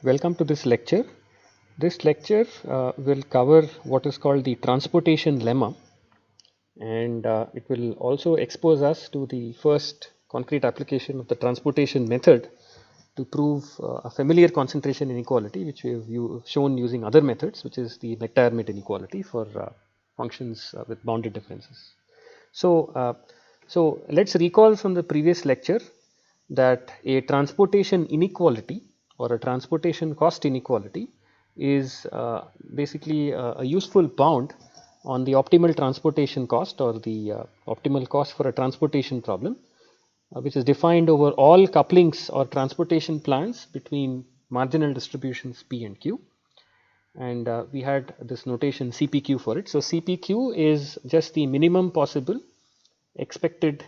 Welcome to this lecture. This lecture will cover what is called the transportation lemma, and it will also expose us to the first concrete application of the transportation method to prove a familiar concentration inequality, which we have shown using other methods, which is the McDiarmid inequality for functions with bounded differences. So let's recall from the previous lecture that a transportation inequality or a transportation cost inequality is basically a useful bound on the optimal transportation cost or the optimal cost for a transportation problem, which is defined over all couplings or transportation plans between marginal distributions P and Q. And we had this notation CPQ for it. So CPQ is just the minimum possible expected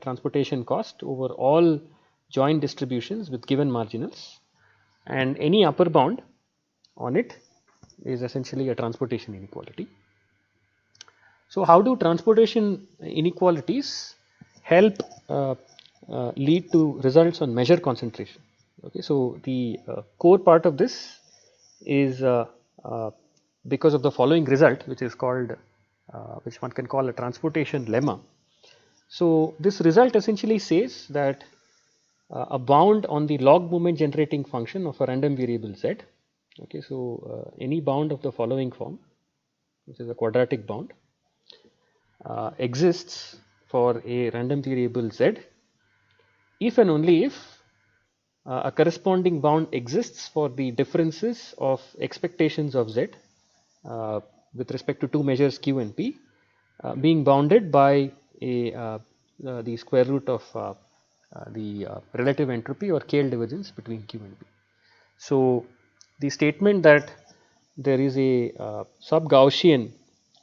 transportation cost over all joint distributions with given marginals, and any upper bound on it is essentially a transportation inequality. So how do transportation inequalities help lead to results on measure concentration? Okay, so the core part of this is because of the following result, which is called which one can call a transportation lemma. So this result essentially says that a bound on the log moment generating function of a random variable z. Okay, so any bound of the following form, which is a quadratic bound, exists for a random variable z if and only if a corresponding bound exists for the differences of expectations of z with respect to two measures q and p being bounded by the square root of the relative entropy or KL divergence between q and p. So the statement that there is a sub-Gaussian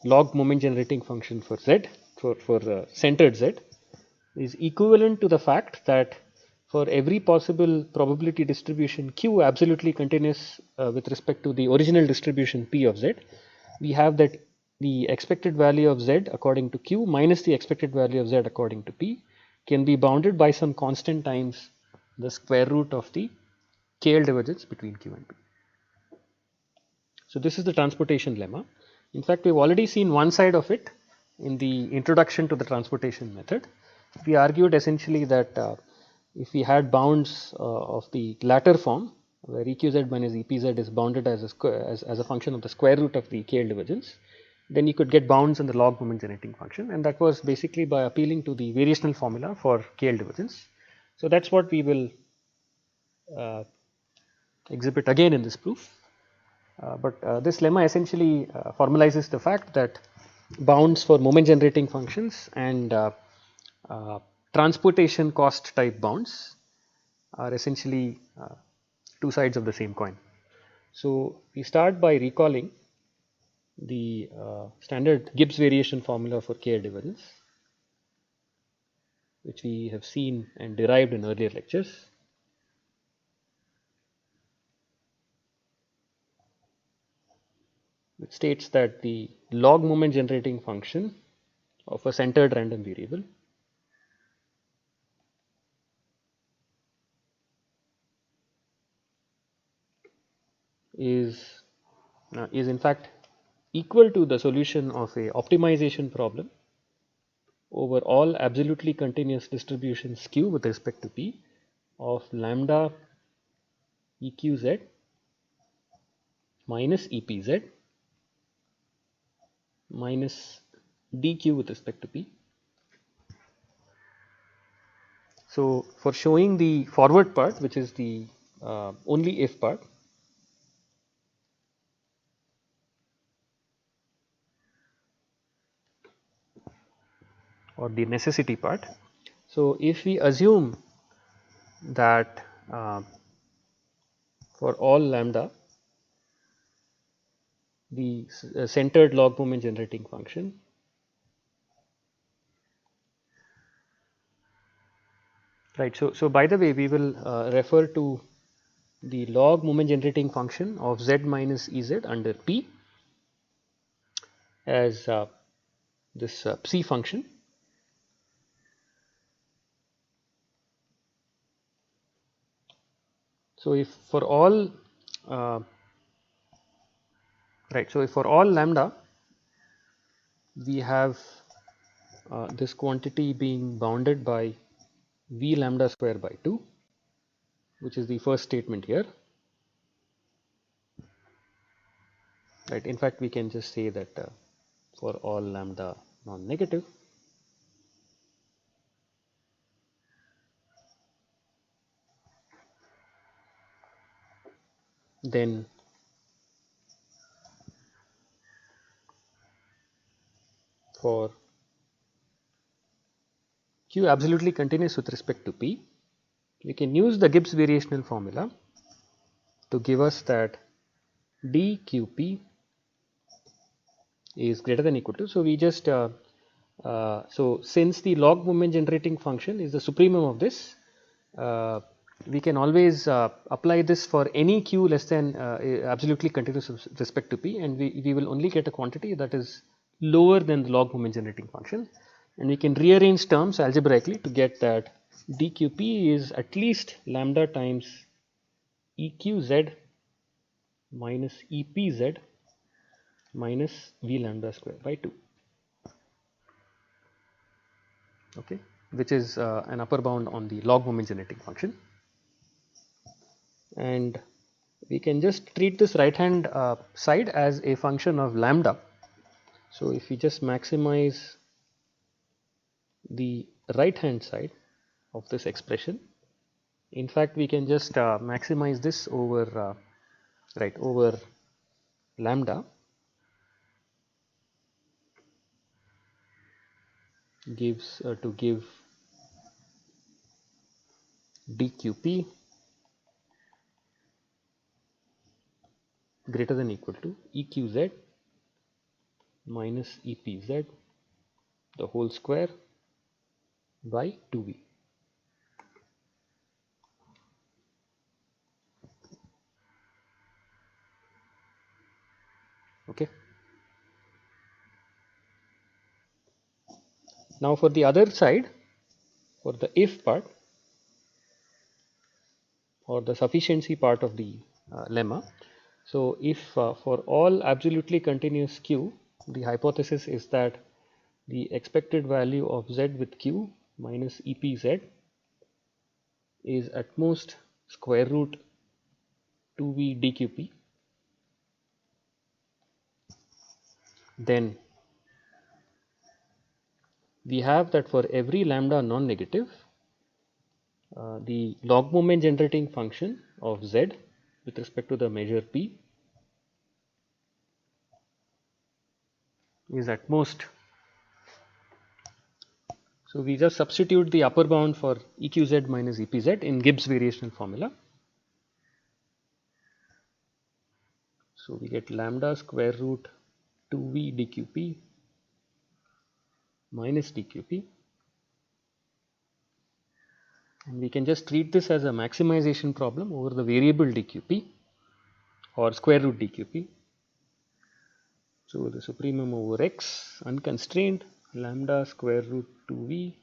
log moment generating function for z for centered z is equivalent to the fact that for every possible probability distribution q absolutely continuous with respect to the original distribution p of z, we have that the expected value of z according to q minus the expected value of z according to p can be bounded by some constant times the square root of the KL divergence between q and p. So this is the transportation lemma. In fact, we've already seen one side of it in the introduction to the transportation method. We argued essentially that if we had bounds of the latter form, where eqz minus epz is bounded as a function of the square root of the KL divergence, then you could get bounds in the log moment generating function, and that was basically by appealing to the variational formula for KL divergence. So that's what we will exhibit again in this proof. But this lemma essentially formalizes the fact that bounds for moment generating functions and transportation cost type bounds are essentially two sides of the same coin. So we start by recalling the standard Gibbs variation formula for KL divergence, which we have seen and derived in earlier lectures. It states that the log moment generating function of a centered random variable is in fact equal to the solution of a optimization problem over all absolutely continuous distributions q with respect to p of lambda eqz minus epz minus dq with respect to p. So for showing the forward part, which is the only if part, or the necessity part. So if we assume that for all lambda the centered log moment generating function right. So by the way, we will refer to the log moment generating function of z minus ez under p as this psi function. So if for all right. So for all lambda, we have this quantity being bounded by v lambda square by 2, which is the first statement here. Right. In fact, we can just say that for all lambda non-negative, then for q absolutely continuous with respect to p, we can use the Gibbs variational formula to give us that dqp is greater than equal to. So we just so since the log moment generating function is the supremum of this, we can always apply this for any q less than absolutely continuous with respect to p, and we will only get a quantity that is lower than the log moment generating function, and we can rearrange terms algebraically to get that dqp is at least lambda times eqz minus epz minus v lambda square by 2, okay, which is an upper bound on the log moment generating function. And we can just treat this right hand side as a function of lambda. So if we just maximize the right hand side of this expression, in fact we can just maximize this over over lambda gives to give dqp greater than equal to eqz minus epz the whole square by 2v. Okay. Now for the other side, for the if part or the sufficiency part of the lemma. So if for all absolutely continuous q, the hypothesis is that the expected value of z with q minus epz is at most square root 2v dqp, then we have that for every lambda non-negative, the log moment generating function of z with respect to the measure p is at most. So we just substitute the upper bound for eqz minus epz in Gibbs variational formula. So we get lambda square root 2v dqp minus dqp, and we can just treat this as a maximization problem over the variable dqp or square root dqp. So the supremum over x unconstrained lambda square root 2v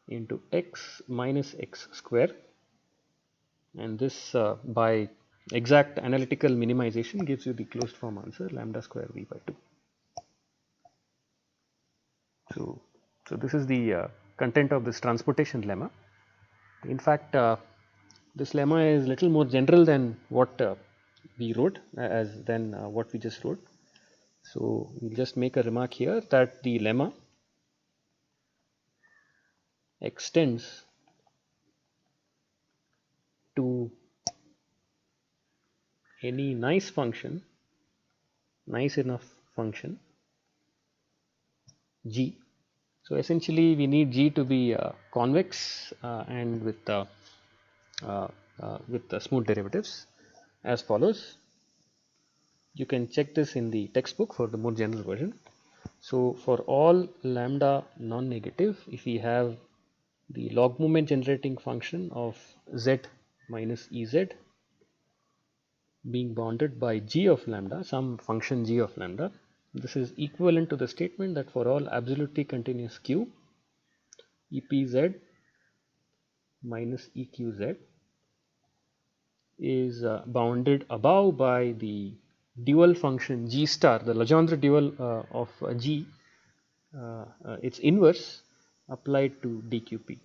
into x minus x square, and this by exact analytical minimization gives you the closed form answer lambda square v by 2. So this is the content of this transportation lemma. In fact, this lemma is little more general than what we wrote than what we just wrote. So we'll just make a remark here that the lemma extends to any nice enough function g. So essentially we need g to be convex and with the smooth derivatives as follows. You can check this in the textbook for the more general version. So for all lambda non-negative, if we have the log moment generating function of z minus ez being bounded by g of lambda, some function g of lambda, this is equivalent to the statement that for all absolutely continuous q, epz minus eqz is bounded above by the dual function g star, the Legendre dual of g, its inverse applied to dqp.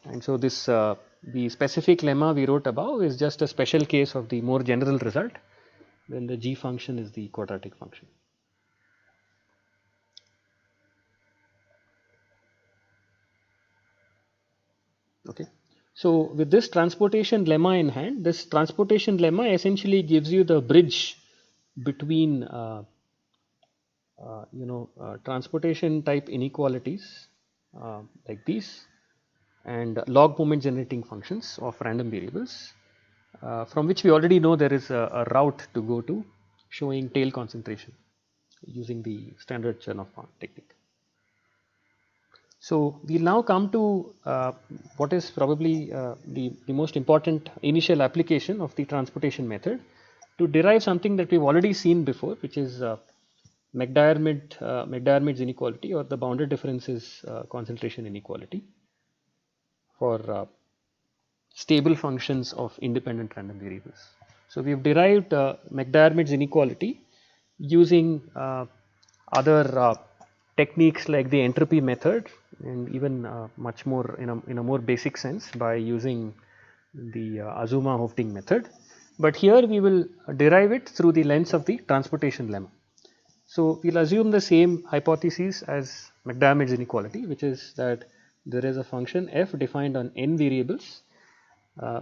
And so this the specific lemma we wrote above is just a special case of the more general result when the g function is the quadratic function. Okay. So with this transportation lemma in hand, this transportation lemma essentially gives you the bridge between transportation type inequalities like these and log moment generating functions of random variables, from which we already know there is a route to go to showing tail concentration using the standard Chernoff technique. So we'll now come to what is probably the most important initial application of the transportation method to derive something that we've already seen before, which is McDiarmid's inequality, or the bounded differences concentration inequality for stable functions of independent random variables. So we've derived McDiarmid's inequality using other techniques like the entropy method, and even much more in a more basic sense by using the Azuma-Hofding method. But here we will derive it through the lens of the transportation lemma. So we'll assume the same hypothesis as McDiarmid's inequality, which is that there is a function f defined on n variables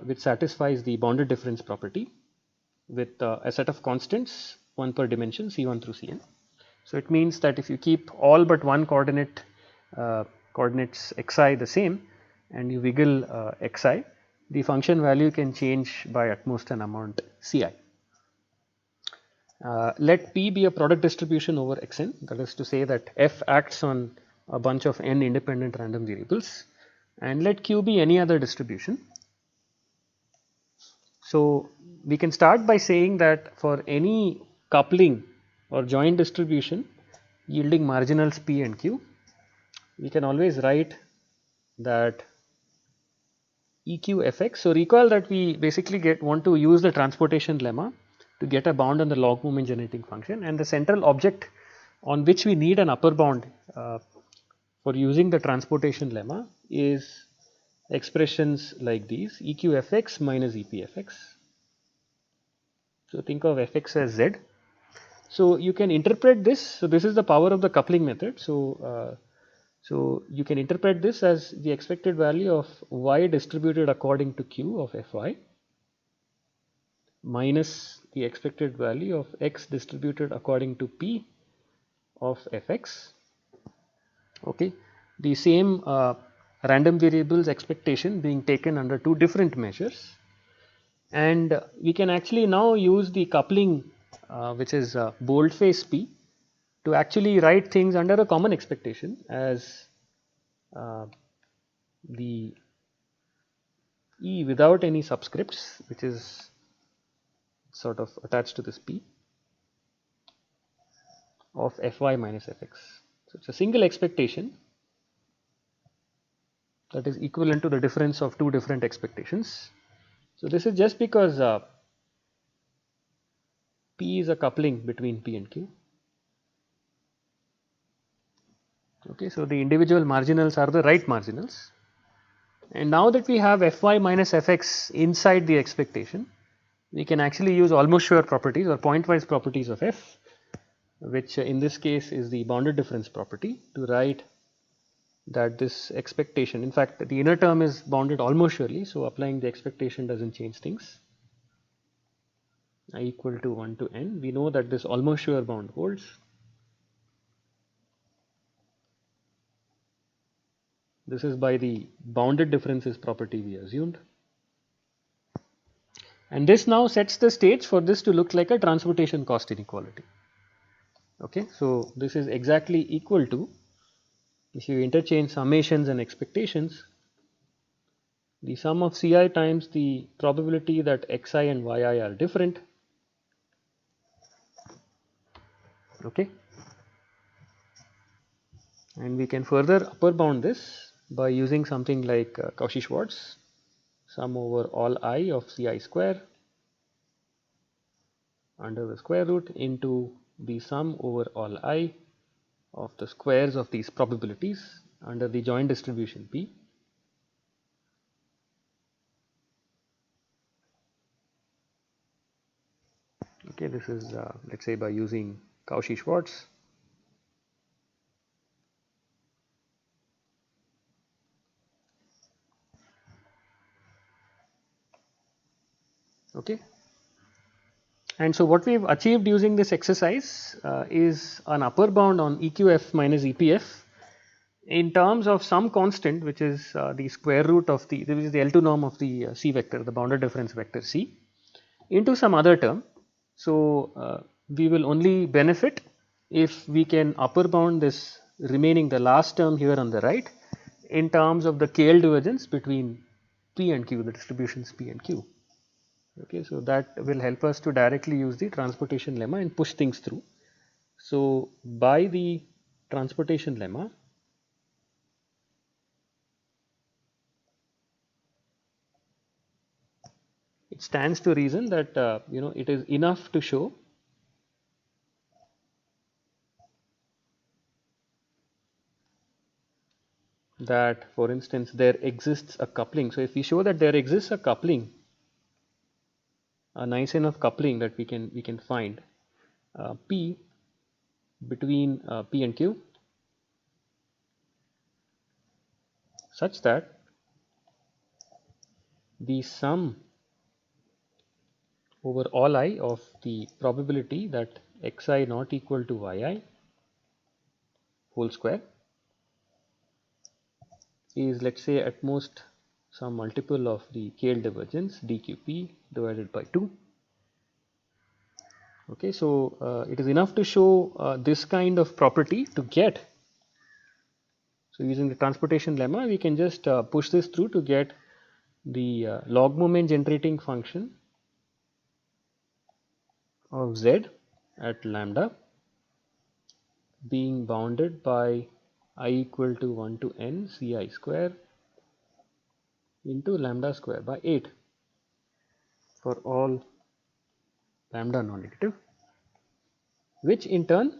which satisfies the bounded difference property with a set of constants, one per dimension, C1 through Cn. So it means that if you keep all but one coordinates xi the same and you wiggle xi, the function value can change by at most an amount Ci. Let P be a product distribution over Xn, that is to say that f acts on a bunch of n independent random variables, and let Q be any other distribution. So we can start by saying that for any coupling or joint distribution yielding marginals P and Q, we can always write that EQFX. So recall that we basically want to use the transportation lemma to get a bound on the log moment generating function, and the central object on which we need an upper bound for using the transportation lemma is expressions like these: EQFX minus EPFX. So think of fx as z. So you can interpret this. So this is the power of the coupling method. So you can interpret this as the expected value of y distributed according to q of fy minus the expected value of x distributed according to p of fx. Okay, the same random variables expectation being taken under two different measures, and we can actually now use the coupling which is boldface p to actually write things under a common expectation as the E without any subscripts, which is sort of attached to this P of Fy minus Fx. So it's a single expectation that is equivalent to the difference of two different expectations. So this is just because P is a coupling between P and Q. Okay, so the individual marginals are the right marginals. And now that we have Fy minus Fx inside the expectation, we can actually use almost sure properties or pointwise properties of F, which in this case is the bounded difference property, to write that this expectation, in fact the inner term is bounded almost surely, so applying the expectation doesn't change things. I equal to 1 to n, we know that this almost sure bound holds. This is by the bounded differences property we assumed. And this now sets the stage for this to look like a transportation cost inequality. Okay, so this is exactly equal to, if you interchange summations and expectations, the sum of Ci times the probability that Xi and Yi are different. Okay, and we can further upper bound this by using something like Cauchy-Schwarz. sum over all I of Ci square under the square root into the sum over all I of the squares of these probabilities under the joint distribution P. Okay, this is let's say by using Cauchy-Schwarz. Okay, and so what we've achieved using this exercise is an upper bound on EQF minus EPF in terms of some constant, which is the square root of the, this is the L2 norm of the C vector, the bounded difference vector C, into some other term. So we will only benefit if we can upper bound this remaining, the last term here on the right, in terms of the KL divergence between P and Q, the distributions P and Q. Okay, so that will help us to directly use the transportation lemma and push things through. So by the transportation lemma, it stands to reason that it is enough to show that, for instance, there exists a coupling. So if we show that there exists a coupling, a nice enough coupling that we can find P between P and Q, such that the sum over all I of the probability that xi not equal to yi whole square is, let's say, at most some multiple of the KL divergence dqp divided by 2. Okay, so it is enough to show this kind of property to get. So using the transportation lemma, we can just push this through to get the log moment generating function of z at lambda being bounded by I equal to 1 to n Ci square into lambda square by 8 for all lambda non-negative, which in turn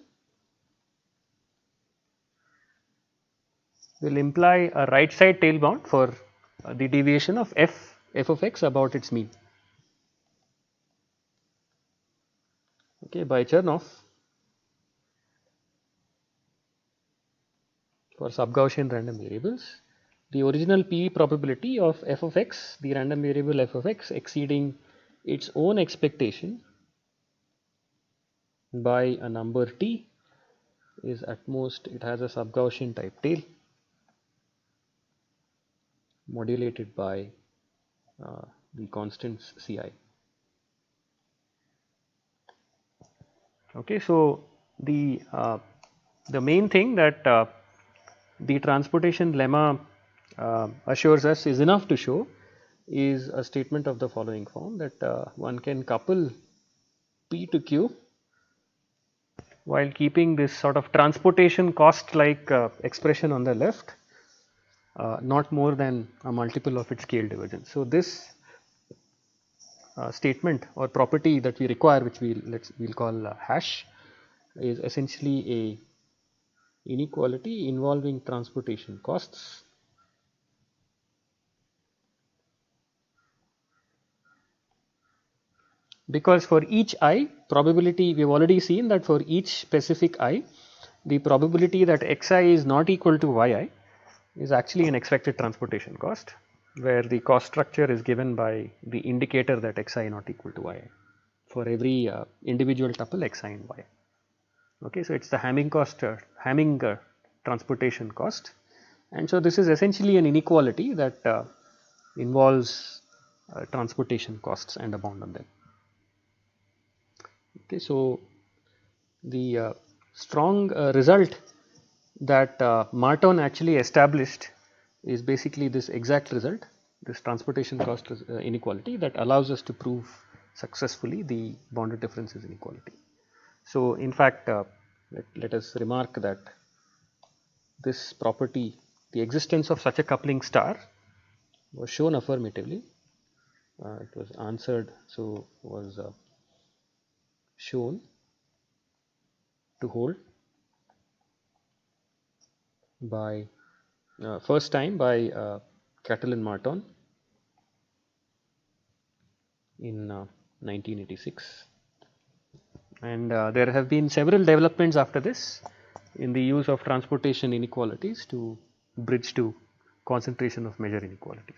will imply a right side tail bound for the deviation of f of x about its mean. Okay, by Chernoff for sub-Gaussian random variables, the original PV probability of f of x, the random variable f of x, exceeding its own expectation by a number t is at most, it has a sub-Gaussian type tail modulated by the constants Ci. Okay, so the main thing that the transportation lemma assures us is enough to show is a statement of the following form, that one can couple P to Q while keeping this sort of transportation cost like expression on the left not more than a multiple of its KL divergence. So this statement or property that we require, which we'll call hash, is essentially a inequality involving transportation costs because for each I probability, we have already seen that for each specific I, the probability that xi is not equal to yi is actually an expected transportation cost, where the cost structure is given by the indicator that xi not equal to yi for every individual tuple xi and y. Okay, so it's the Hamming transportation cost, and so this is essentially an inequality that involves transportation costs and a bound on them. Okay, so the strong result that Marton actually established is basically this exact result, this transportation cost inequality that allows us to prove successfully the bounded differences inequality. So in fact, let us remark that this property, the existence of such a coupling star, was shown affirmatively it was answered, so was shown to hold by first time by Catalin Marton in 1986. And there have been several developments after this in the use of transportation inequalities to bridge to concentration of measure inequalities.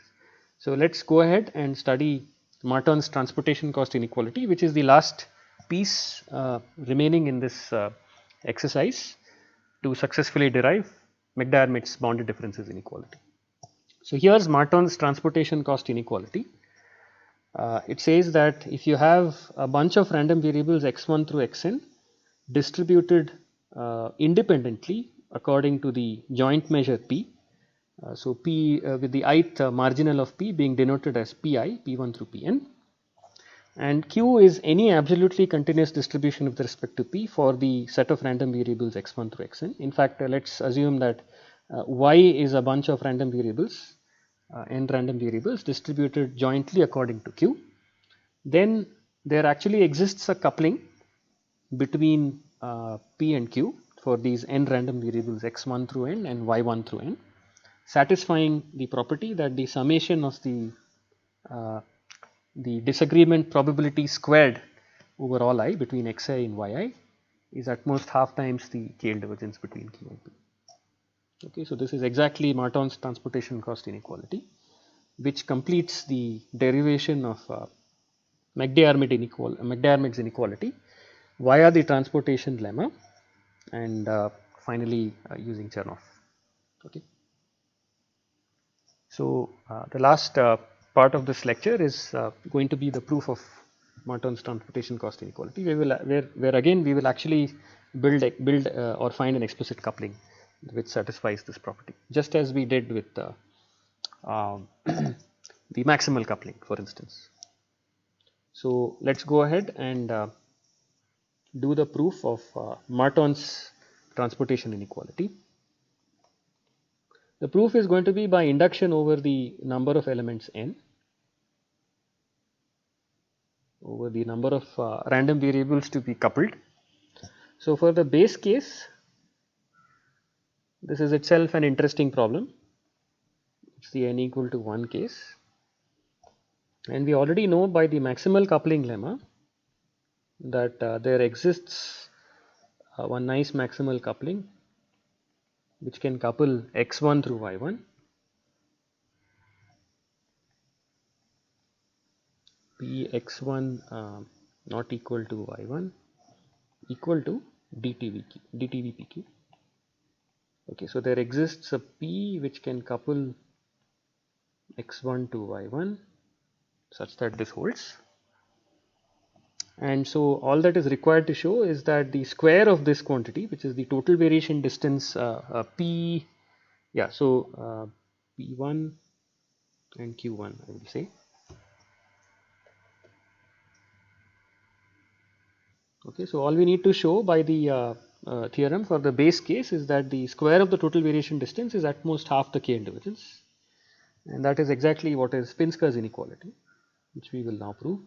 So let's go ahead and study Marton's transportation cost inequality, which is the last piece remaining in this exercise to successfully derive McDermott's bounded differences inequality. So here's Marton's transportation cost inequality. It says that if you have a bunch of random variables x1 through xn distributed independently according to the joint measure p, so p with the ith marginal of p being denoted as pi, p1 through pn, and q is any absolutely continuous distribution with respect to p for the set of random variables x1 through xn. In fact, let's assume that y is a bunch of random variables, n random variables distributed jointly according to q. Then there actually exists a coupling between p and q for these n random variables x1 through n and y1 through n, satisfying the property that the summation of the disagreement probability squared over all I between xi and yi is at most half times the KL divergence between q and p. Okay, so this is exactly Marton's transportation cost inequality, which completes the derivation of McDermott's inequality via the transportation lemma and finally using Chernoff. Okay. So the last part of this lecture is going to be the proof of Marton's transportation cost inequality, where again we will actually build or find an explicit coupling which satisfies this property, just as we did with the maximal coupling, for instance. So let's go ahead and do the proof of Marton's transportation inequality. The proof is going to be by induction over the number of elements n, over the number of random variables to be coupled. So for the base case, this is itself an interesting problem. It's the n equal to 1 case, and we already know by the maximal coupling lemma that there exists one nice maximal coupling which can couple x1 through y1, p x1 not equal to y1 equal to dtvpq. Okay, so there exists a p which can couple x1 to y1 such that this holds. And so all that is required to show is that the square of this quantity, which is the total variation distance p, yeah, so p1 and q1 I will say. Okay, so all we need to show by the theorem for the base case is that the square of the total variation distance is at most half the KL divergence, and that is exactly what is Pinsker's inequality, which we will now prove.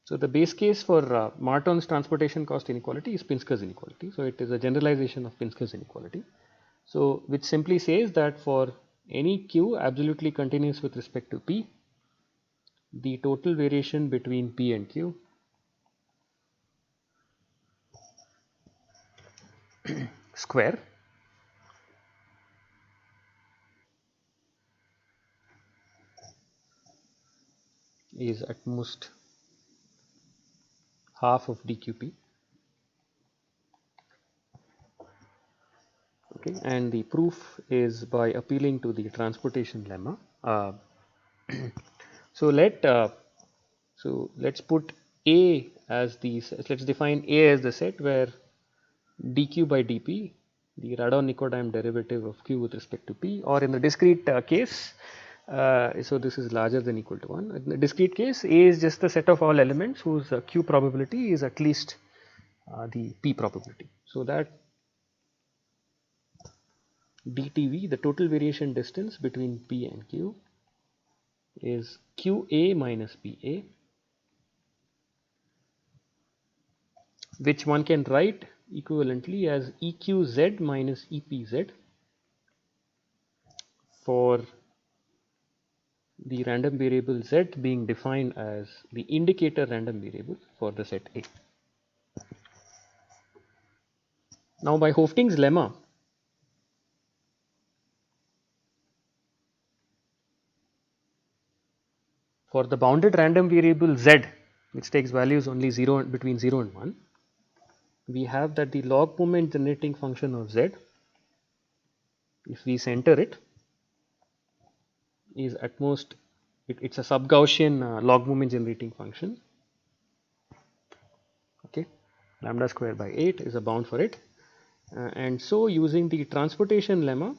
So the base case for Marton's transportation cost inequality is Pinsker's inequality. So it is a generalization of Pinsker's inequality. So which simply says that for any q absolutely continuous with respect to p, the total variation between p and q square is at most half of dqp. Okay, and the proof is by appealing to the transportation lemma. So let's put A as the, let's define A as the set where dq by dp, the Radon-Nikodym derivative of q with respect to p, or in the discrete case, so this is larger than equal to 1. In the discrete case, A is just the set of all elements whose q probability is at least the p probability. So that dTV, the total variation distance between P and Q, is QA minus PA, which one can write equivalently as EQZ minus EPZ for the random variable Z being defined as the indicator random variable for the set A. Now, by Hoeffding's lemma, for the bounded random variable Z, which takes values only between 0 and 1, we have that the log moment generating function of Z, if we center it, is at most, it's a sub-Gaussian log moment generating function. Okay, lambda square by 8 is a bound for it. And so using the transportation lemma,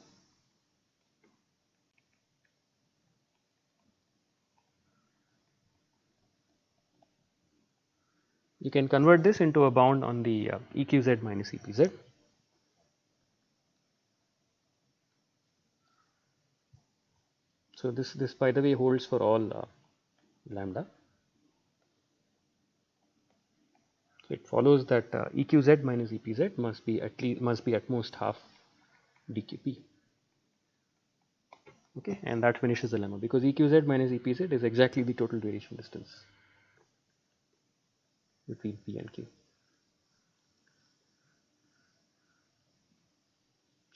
you can convert this into a bound on the EQZ minus EPZ. So this by the way holds for all lambda. So it follows that EQZ minus EPZ must be at most half DQP. Okay, and that finishes the lemma because EQZ minus EPZ is exactly the total variation distance between P and Q.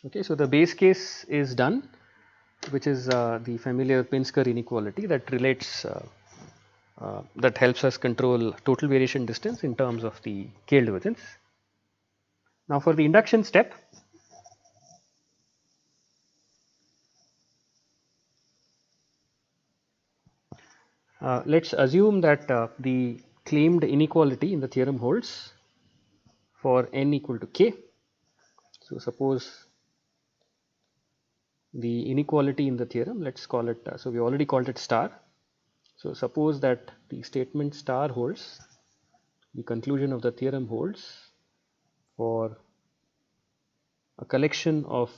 Okay, so the base case is done, which is the familiar Pinsker inequality that relates that helps us control total variation distance in terms of the Keil divergence. Now, for the induction step, let's assume that the claimed inequality in the theorem holds for n equal to k. So, suppose the inequality in the theorem, let's call it, so we already called it star. So, suppose that the statement star holds, the conclusion of the theorem holds for a collection of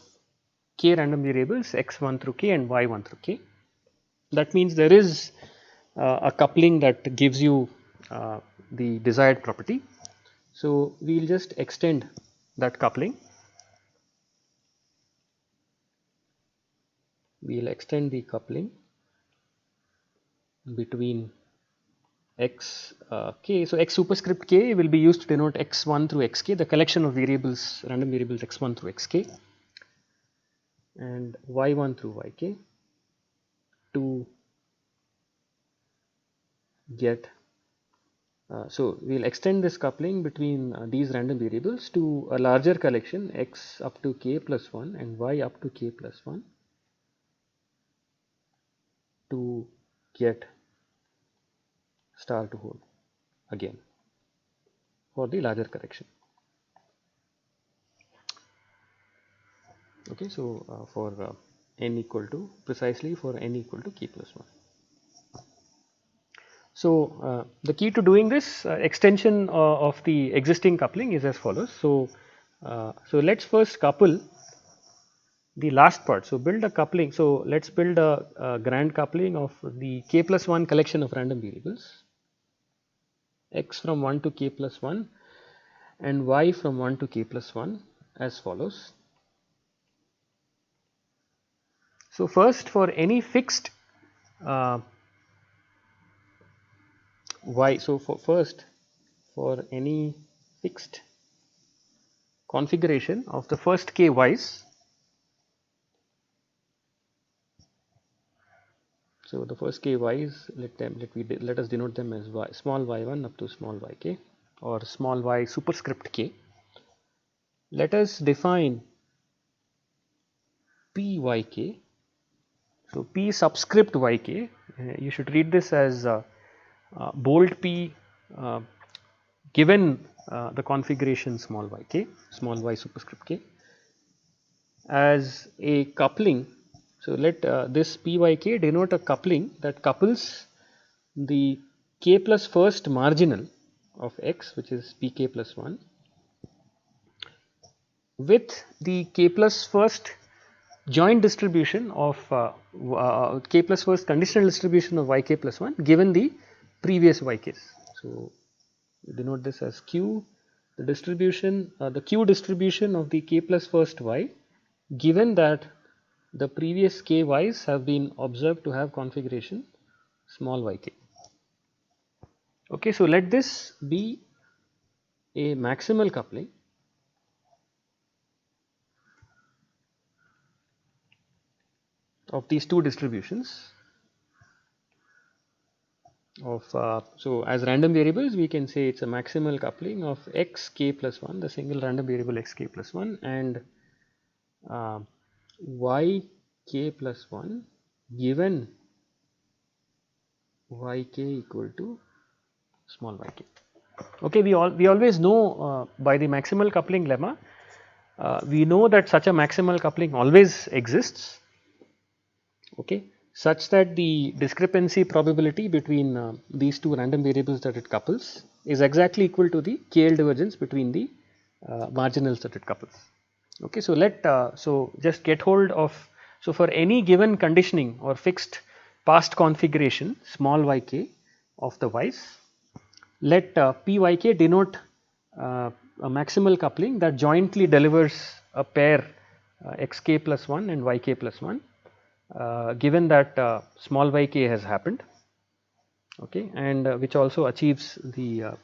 k random variables x1 through k and y1 through k. That means there is a coupling that gives you the desired property. So, we will just extend that coupling. We will extend the coupling between x k. So, x superscript k will be used to denote x1 through xk, the collection of variables, random variables x1 through xk, and y1 through yk to get so we will extend this coupling between these random variables to a larger collection x up to k plus 1 and y up to k plus 1 to get star to hold again for the larger correction. Okay, so for n equal to, precisely for n equal to k plus 1. So, the key to doing this extension of the existing coupling is as follows. So, let us first couple the last part. So, build a coupling. So, let us build a grand coupling of the k plus 1 collection of random variables, x from 1 to k plus 1 and y from 1 to k plus 1 as follows. So, first for any fixed y, so for any fixed configuration of the first k y's, so the first k y's, let us denote them as y, small y1 up to small yk or small y superscript k. Let us define pyk. So, p subscript yk, you should read this as bold p given the configuration small yk, small y superscript k, as a coupling. So, let this pyk denote a coupling that couples the k plus first marginal of x, which is pk plus 1, with the k plus first joint distribution of k plus first conditional distribution of yk plus 1 given the previous yk's. So, denote this as q, the distribution, the q distribution of the k plus first y given that the previous ky's have been observed to have configuration small yk. Okay, so let this be a maximal coupling of these two distributions of so as random variables we can say it's a maximal coupling of x k plus 1, the single random variable x k plus 1, and uh, y k plus 1 given y k equal to small y k. Okay, we always know by the maximal coupling lemma, we know that such a maximal coupling always exists. Okay, such that the discrepancy probability between these two random variables that it couples is exactly equal to the KL divergence between the marginals that it couples. Okay, so so just get hold of, so for any given conditioning or fixed past configuration small yk of the y's, let pyk denote a maximal coupling that jointly delivers a pair xk plus 1 and yk plus 1 given that small yk has happened, okay, and which also achieves the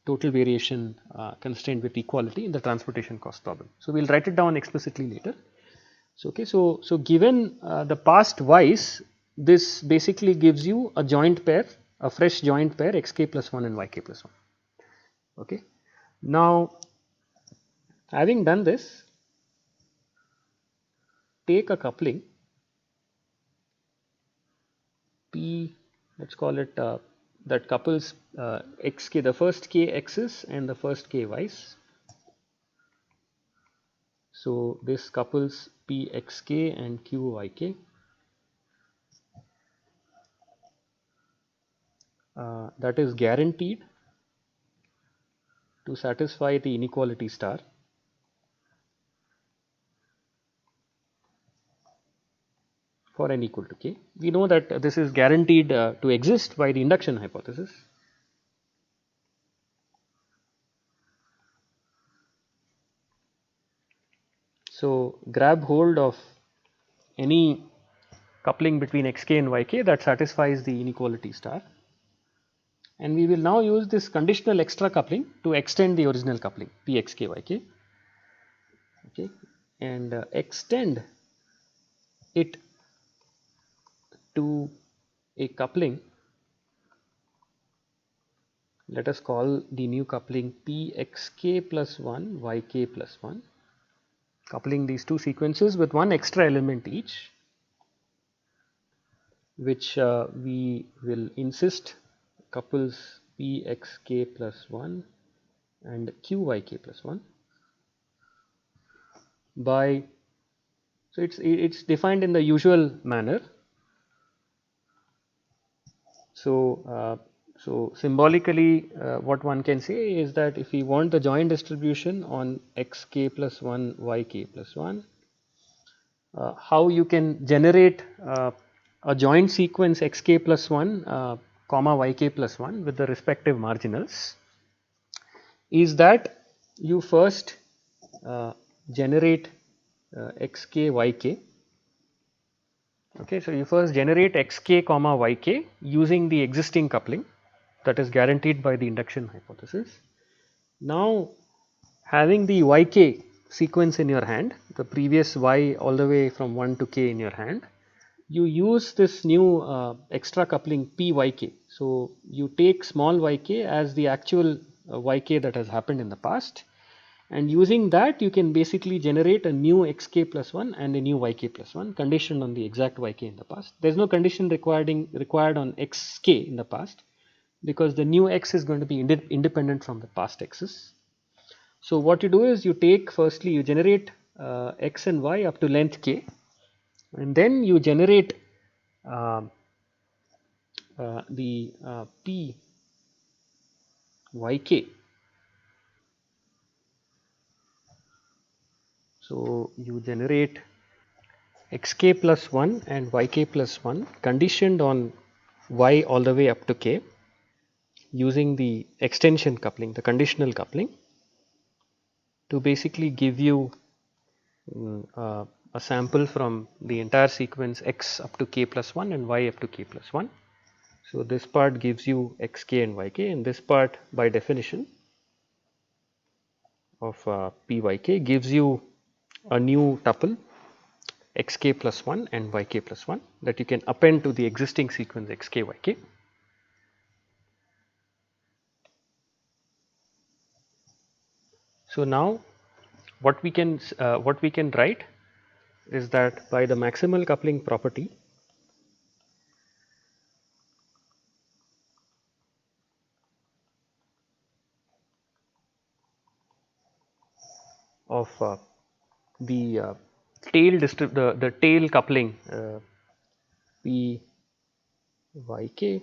total variation constraint with equality in the transportation cost problem. So, we will write it down explicitly later. So, okay, so given the past y's, this basically gives you a joint pair, a fresh joint pair xk plus 1 and yk plus 1. Okay. Now, having done this, take a coupling P, let us call it that couples xk, the first k x's and the first k y's. So, this couples P xk and q yk. That is guaranteed to satisfy the inequality star. For n equal to k. We know that this is guaranteed to exist by the induction hypothesis. So, grab hold of any coupling between xk and yk that satisfies the inequality star, and we will now use this conditional extra coupling to extend the original coupling pxk yk, okay, and extend it to a coupling, let us call the new coupling pxk plus 1 yk plus 1, coupling these two sequences with one extra element each, which we will insist couples pxk plus 1 and qyk plus 1 by, so it's defined in the usual manner. So so symbolically what one can say is that if we want the joint distribution on xk plus 1 yk plus 1, how you can generate a joint sequence xk plus 1 comma yk plus 1 with the respective marginals is that you first generate xk yk. Okay, so you first generate xk comma yk using the existing coupling that is guaranteed by the induction hypothesis. Now, having the yk sequence in your hand, the previous y all the way from 1 to k in your hand, you use this new extra coupling pyk. So, you take small yk as the actual yk that has happened in the past, and using that you can basically generate a new xk plus 1 and a new yk plus 1 conditioned on the exact yk in the past. There is no condition required on xk in the past, because the new x is going to be independent from the past x's. So, what you do is you take, firstly you generate x and y up to length k, and then you generate uh, the p yk. So, you generate xk plus 1 and yk plus 1 conditioned on y all the way up to k using the extension coupling, the conditional coupling, to basically give you a sample from the entire sequence x up to k plus 1 and y up to k plus 1. So, this part gives you xk and yk, and this part by definition of pyk gives you a new tuple xk plus 1 and yk plus 1 that you can append to the existing sequence xk yk. So, now what we can write is that by the maximal coupling property of the the tail coupling p yk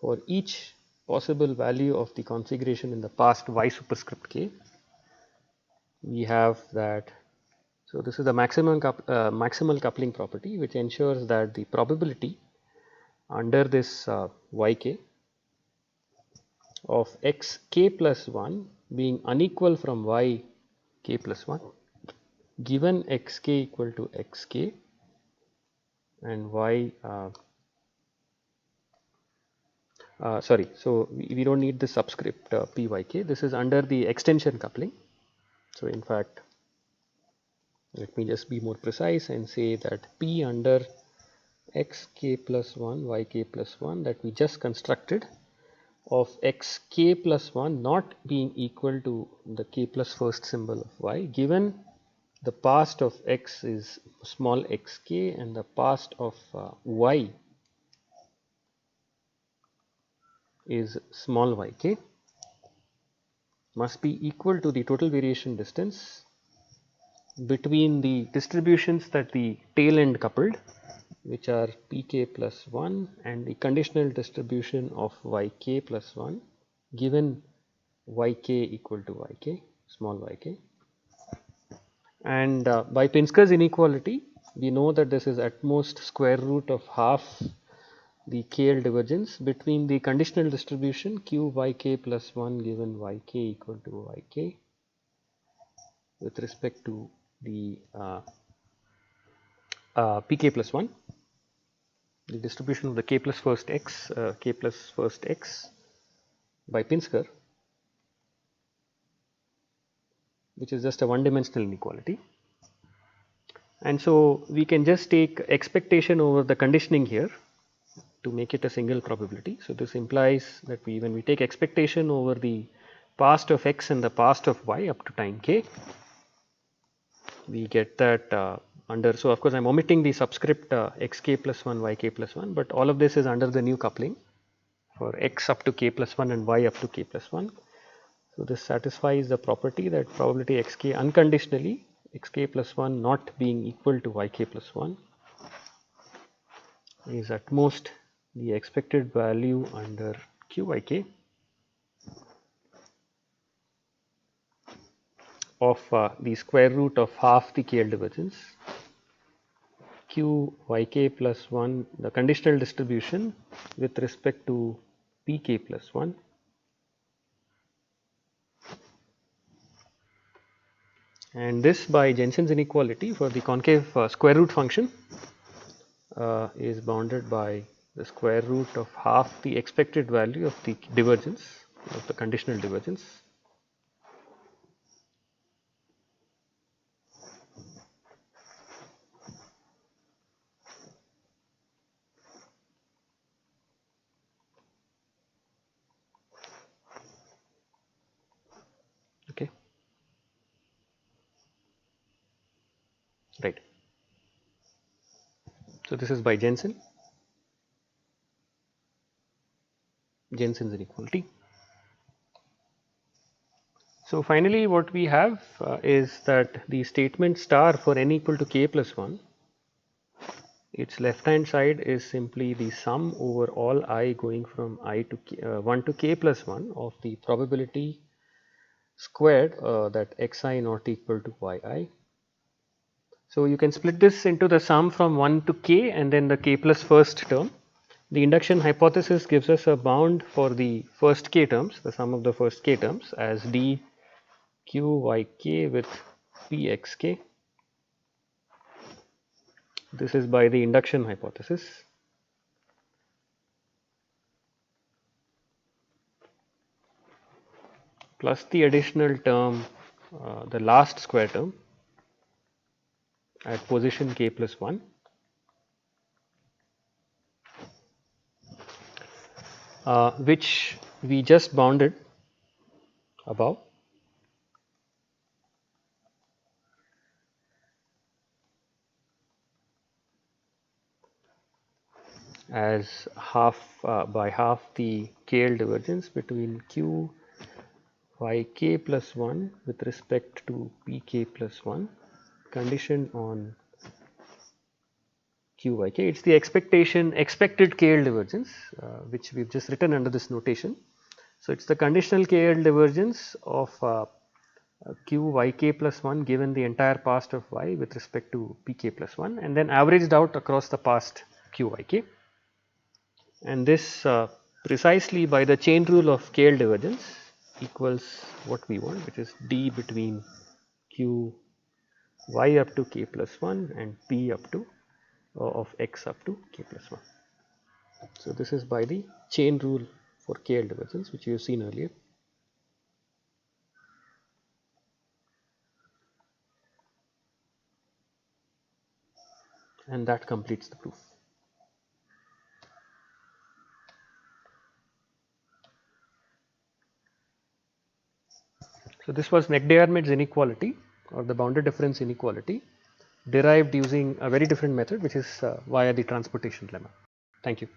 for each possible value of the configuration in the past y superscript k, we have that. So, this is the maximal coupling property, which ensures that the probability under this yk of x k plus 1 being unequal from y k plus 1 given x k equal to x k and y sorry, so we don't need the subscript pyk. This is under the extension coupling. So, in fact, let me just be more precise and say that p under xk plus 1 yk plus 1 that we just constructed of xk plus 1 not being equal to the k plus first symbol of y given the past of x is small xk and the past of y is small yk must be equal to the total variation distance between the distributions that the tail end coupled, which are pk plus 1 and the conditional distribution of yk plus 1 given yk equal to yk, small yk. And by Pinsker's inequality, we know that this is at most square root of half the KL divergence between the conditional distribution q yk plus 1 given yk equal to yk with respect to the pk plus 1, the distribution of the k plus first x, k plus first x by Pinsker, which is just a one dimensional inequality. And so, we can just take expectation over the conditioning here to make it a single probability. So, this implies that when we take expectation over the past of x and the past of y up to time k, we get that under. So, of course, I am omitting the subscript xk plus 1 yk plus 1, but all of this is under the new coupling for x up to k plus 1 and y up to k plus 1. So, this satisfies the property that probability xk unconditionally xk plus 1 not being equal to yk plus 1 is at most the expected value under qyk of the square root of half the KL divergence q yk plus 1 the conditional distribution with respect to pk plus 1 and this by Jensen's inequality for the concave square root function is bounded by the square root of half the expected value of the divergence of the conditional divergence. Okay, right. So, this is by Jensen's inequality. So, finally, what we have is that the statement star for n equal to k plus 1, its left hand side is simply the sum over all I going from I to k, 1 to k plus 1 of the probability squared that xi not equal to yi. So you can split this into the sum from 1 to k and then the k plus first term. The induction hypothesis gives us a bound for the first k terms, the sum of the first k terms, as d q y k with p x k. This is by the induction hypothesis. Plus the additional term, the last square term at position k plus 1. Which we just bounded above. As half by half the KL divergence between q yk plus 1 with respect to pk plus 1 conditioned on qyk. It's the expected KL divergence which we've just written under this notation. So it's the conditional KL divergence of qyk plus 1 given the entire past of y with respect to pk plus 1 and then averaged out across the past qyk. And this precisely by the chain rule of KL divergence equals what we want, which is d between q y up to k plus 1 and p up to of x up to k plus 1. So this is by the chain rule for KL divergence, which you have seen earlier. And that completes the proof. So this was Neck-Diarmid's inequality or the bounded difference inequality derived using a very different method, which is via the transportation lemma. Thank you.